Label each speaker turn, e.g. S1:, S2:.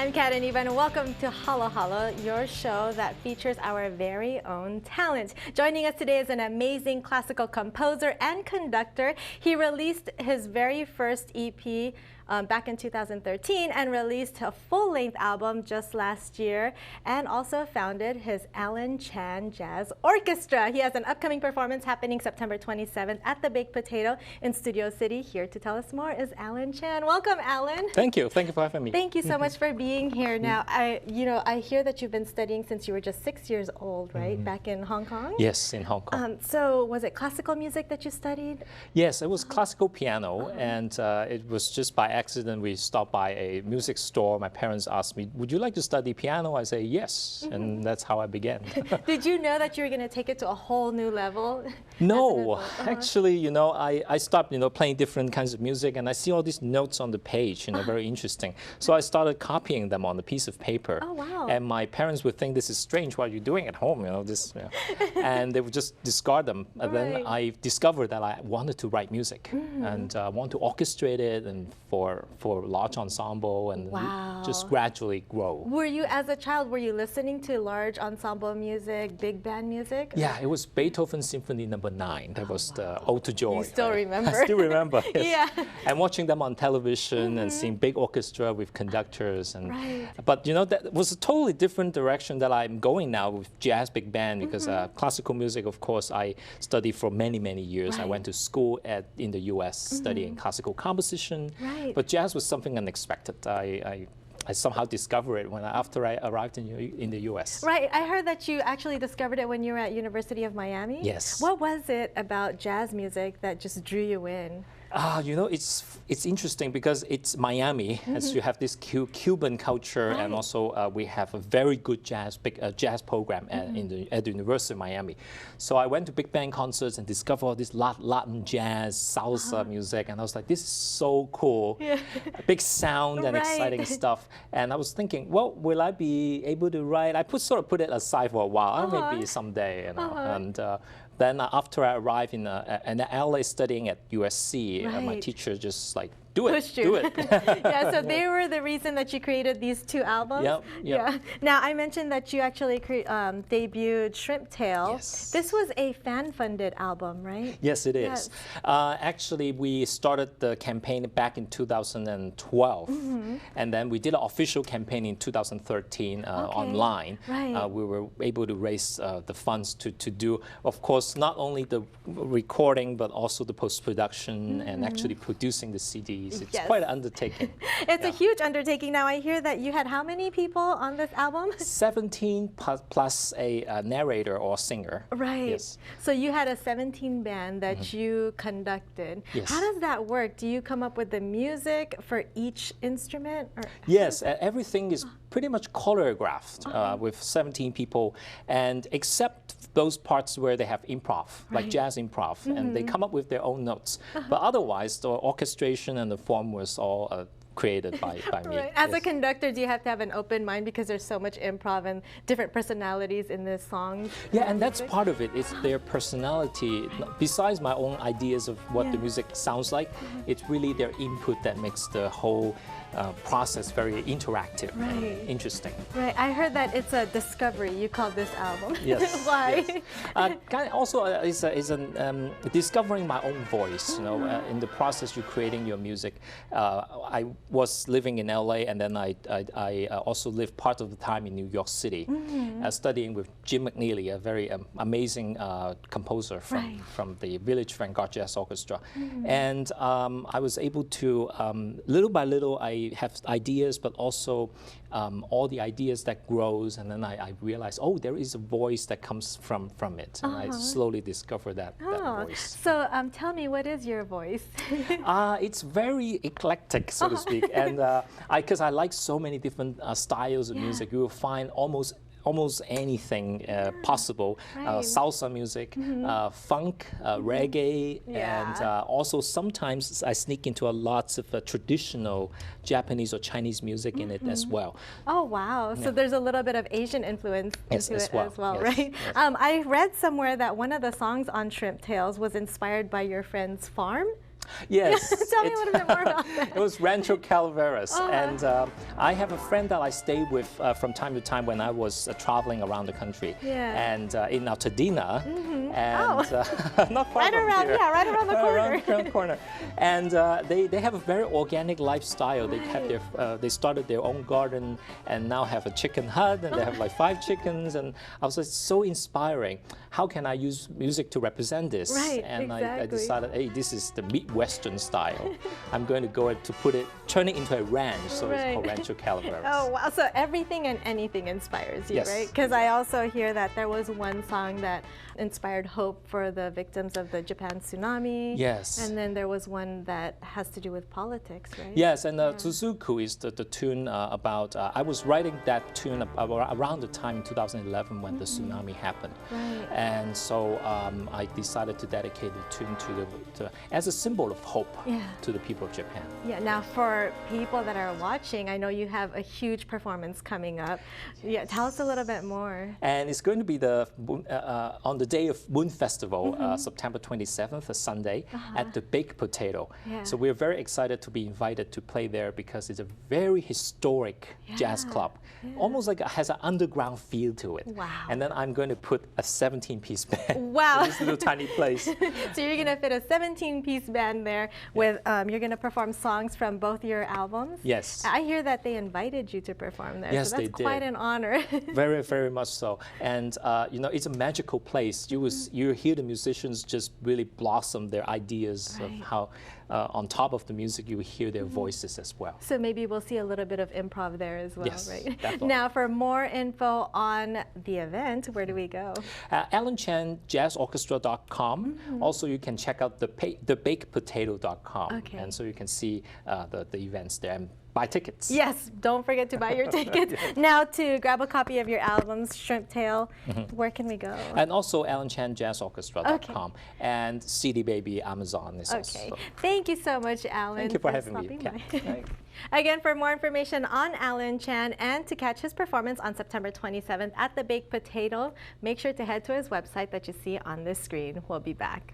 S1: I'm Kat Iniba, and welcome to Halo Halo, your show that features our very own talent. Joining us today is an amazing classical composer and conductor. He released his very first EP back in 2013 and released a full-length album just last year, and also founded his Alan Chan Jazz Orchestra. He has an upcoming performance happening September 27th at the Baked Potato in Studio City. Here to tell us more is Alan Chan. Welcome, Alan.
S2: Thank you for having me.
S1: Thank you so much for being here. Now, I hear that you've been studying since you were just 6 years old, right? Back in Hong Kong?
S2: Yes, in Hong Kong.
S1: So was it classical music that you studied?
S2: Yes, it was classical piano, and it was just by accident we stopped by a music store. My parents asked me, would you like to study piano? I say yes, and that's how I began.
S1: Did you know that you were going to take it to a whole new level?
S2: No, actually, I stopped, playing different kinds of music, and I see all these notes on the page, very interesting. So I started copying them on a piece of paper.
S1: Oh, wow.
S2: And my parents would think this is strange. What are you doing at home? And they would just discard them. And then I discovered that I wanted to write music and want to orchestrate it and for large ensemble and just gradually grow.
S1: Were you, as a child, were you listening to large ensemble music, big band music?
S2: Yeah, it was Beethoven Symphony No. 9. That was the Ode to Joy.
S1: You still remember?
S2: I still remember, yes.
S1: Yeah.
S2: And watching them on television and seeing big orchestra with conductors. But that was a totally different direction that I'm going now with jazz big band, because classical music, of course, I studied for many, many years. I went to school in the US studying classical composition. But jazz was something unexpected. I somehow discovered it after I arrived in the US.
S1: Right. I heard that you actually discovered it when you were at University of Miami.
S2: Yes.
S1: What was it about jazz music that just drew you in?
S2: It's interesting because it's Miami, as you have this Cuban culture, and also we have a very good jazz program at the University of Miami. So I went to big band concerts and discovered all this Latin jazz, salsa music, and I was like, this is so cool. Big sound and exciting stuff. And I was thinking, well, will I be able to write? I sort of put it aside for a while, maybe someday, and then after I arrived in LA studying at USC, my teacher just like, do it.
S1: Yeah, so they were the reason that you created these two albums?
S2: Yep.
S1: Yeah. Now, I mentioned that you actually debuted Shrimp Tail.
S2: Yes.
S1: This was a fan-funded album, right?
S2: Yes, it is. Actually, we started the campaign back in 2012, and then we did an official campaign in 2013 online. We were able to raise the funds to do, of course, not only the recording, but also the post-production and actually producing the CD. It's quite an undertaking.
S1: It's a huge undertaking. Now, I hear that you had how many people on this album?
S2: 17 plus a narrator or singer.
S1: Right.
S2: Yes.
S1: So you had a 17 band that you conducted.
S2: Yes.
S1: How does that work? Do you come up with the music for each instrument?
S2: Yes, everything is pretty much choreographed with 17 people, and except those parts where they have improv, like jazz improv, and they come up with their own notes. But otherwise, the orchestration and the form was all created by me.
S1: As a conductor, do you have to have an open mind because there's so much improv and different personalities in the songs?
S2: Yeah, and that's part of it. It's their personality. Besides my own ideas of what the music sounds like, it's really their input that makes the whole process very interactive and interesting.
S1: Right. I heard that it's a discovery. You called this album.
S2: Yes.
S1: Why?
S2: Yes. Also, is discovering my own voice. In the process you're creating your music. I was living in LA, and then I also lived part of the time in New York City, studying with Jim McNeely, a very amazing composer from the Village Vanguard Jazz Orchestra. And I was able to, little by little, I have ideas, but also all the ideas that grows, and then I realized, oh, there is a voice that comes from it, and I slowly discovered that voice.
S1: So tell me, what is your voice?
S2: It's very eclectic, so to speak, and because I like so many different styles of music, you will find almost anything possible. Salsa music, funk, reggae, and also sometimes I sneak into lots of traditional Japanese or Chinese music in it as well.
S1: Oh, wow. So there's a little bit of Asian influence into it as well,
S2: yes,
S1: right?
S2: Yes.
S1: I read somewhere that one of the songs on Shrimp Tales was inspired by your friend's farm.
S2: Yes.
S1: Tell me a little bit more about that.
S2: It was Rancho Calaveras. And I have a friend that I stayed with from time to time when I was traveling around the country.
S1: Yeah.
S2: And in Altadena. And not far
S1: right
S2: from
S1: around,
S2: here.
S1: yeah, right around the corner.
S2: Around the corner. And they have a very organic lifestyle. They kept their, they started their own garden and now have a chicken hut, and they have like 5 chickens. And I was like, so inspiring. How can I use music to represent this?
S1: Right,
S2: and
S1: exactly.
S2: I decided, hey, this is the Midwestern style. I'm going to go to turn it into a ranch, so it's called Rancho Calaveras.
S1: Oh, wow. So everything and anything inspires you,
S2: Yes.
S1: right? Because I also hear that there was one song that inspired hope for the victims of the Japan tsunami.
S2: Yes.
S1: And then there was one that has to do with politics, right?
S2: Yes, and Suzuku is the tune about, I was writing that tune around the time in 2011 when the tsunami happened.
S1: Right.
S2: And so I decided to dedicate the tune as a symbol of hope to the people of Japan.
S1: Yeah, now for people that are watching, I know you have a huge performance coming up. Yeah, tell us a little bit more.
S2: And it's going to be on the day of Moon Festival, September 27th, a Sunday, at the Baked Potato.
S1: Yeah.
S2: So we're very excited to be invited to play there because it's a very historic jazz club. Almost like it has an underground feel to it.
S1: Wow.
S2: And then I'm going to put a 17-piece band
S1: Wow.
S2: in this little tiny place.
S1: So you're going to fit a 17-piece band there with, you're going to perform songs from both your albums?
S2: Yes.
S1: I hear that they invited you to perform there.
S2: Yes,
S1: so
S2: they
S1: that's
S2: did.
S1: quite an honor.
S2: Very, very much so. And you know, it's a magical place. You hear the musicians just really blossom their ideas of how, on top of the music, you hear their voices as well.
S1: So maybe we'll see a little bit of improv there as well,
S2: Yes,
S1: right?
S2: definitely.
S1: Now, for more info on the event, where do we go?
S2: AlanChanJazzOrchestra.com. Also, you can check out thebakedpotato.com.
S1: Okay.
S2: And so you can see the events there and buy tickets.
S1: Yes, don't forget to buy your tickets. Now, to grab a copy of your albums, Shrimp Tail, where can we go?
S2: And also AlanChanJazzOrchestra.com and CD Baby Amazon is
S1: Okay.
S2: also.
S1: Thank you so much, Alan.
S2: Thank you for having me.
S1: stopping by.
S2: Right.
S1: Again, for more information on Alan Chan and to catch his performance on September 27th at the Baked Potato, make sure to head to his website that you see on this screen. We'll be back.